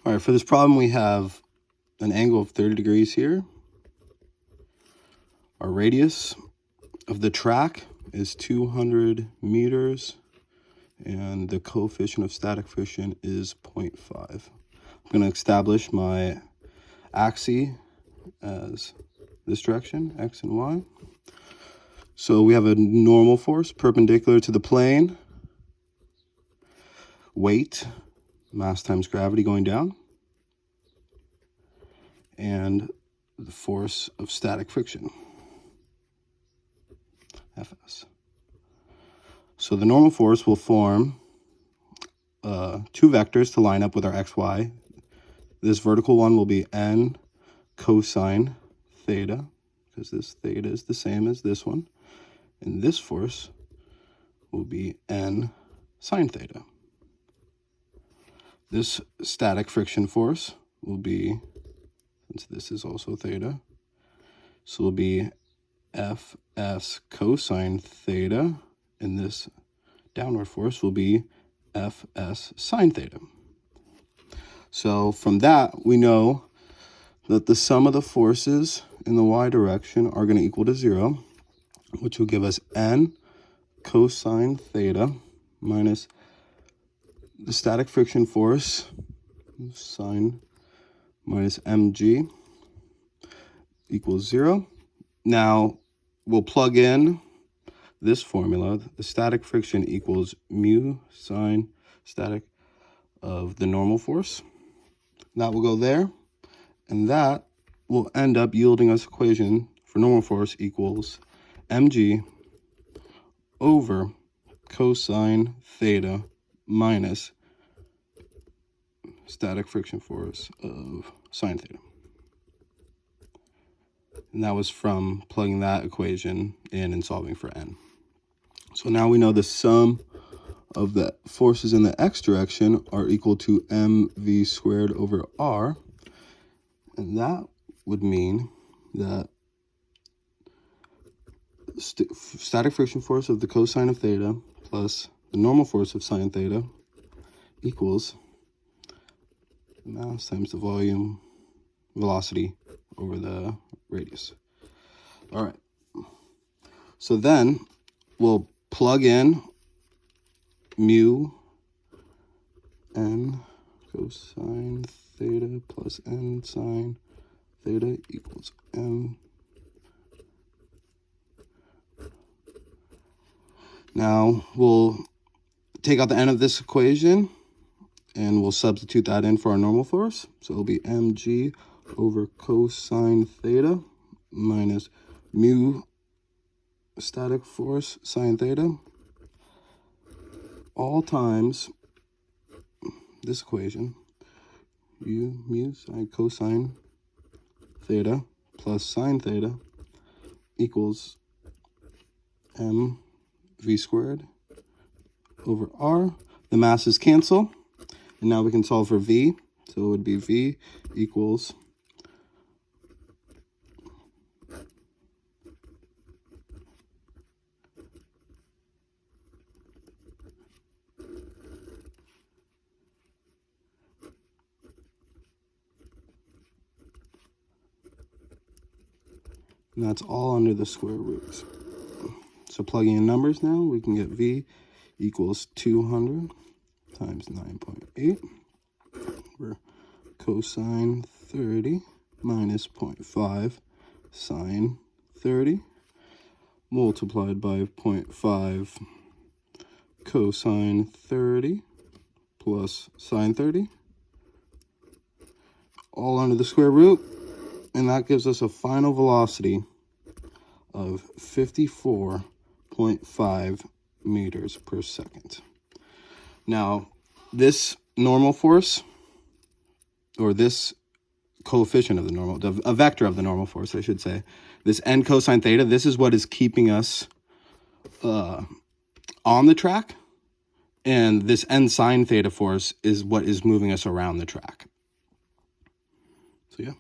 All right, for this problem, we have an angle of 30 degrees here. Our radius of the track is 200 meters, and the coefficient of static friction is 0.5. I'm going to establish my axes as this direction, x and y. So we have a normal force perpendicular to the plane, weight, mass times gravity going down, and the force of static friction, Fs. So the normal force will form two vectors to line up with our xy. This vertical one will be n cosine theta, because this theta is the same as this one. And this force will be n sine theta. This static friction force will be, since this is also theta, so it will be Fs cosine theta, and this downward force will be Fs sine theta. So from that, we know that the sum of the forces in the y direction are going to equal to 0, which will give us n cosine theta minus the static friction force, sine minus mg, equals 0. Now, we'll plug in this formula. The static friction equals mu sine static of the normal force. That will go there, and that will end up yielding us equation for normal force equals mg over cosine theta minus static friction force of sine theta. And that was from plugging that equation in and solving for n. So now we know the sum of the forces in the x direction are equal to mv squared over r. And that would mean that static friction force of the cosine of theta plus the normal force of sine theta equals the mass times the volume velocity over the radius. All right. So then we'll plug in mu n cosine theta plus n sine theta equals m. Now we'll take out the n of this equation and we'll substitute that in for our normal force. So it'll be mg over cosine theta minus mu static force sine theta, all times this equation, mu sine cosine theta plus sine theta equals m v squared over r. The masses cancel, and now we can solve for v. So it would be v equals and that's all under the square roots. So plugging in numbers now, we can get v equals 200 times 9.8 over cosine 30 minus 0.5 sine 30 multiplied by 0.5 cosine 30 plus sine 30, all under the square root. And that gives us a final velocity of 54.5 meters per second. Now, this normal force, or this coefficient of the normal, a vector of the normal force, I should say, this n cosine theta, this is what is keeping us on the track. And this n sine theta force is what is moving us around the track. So, yeah.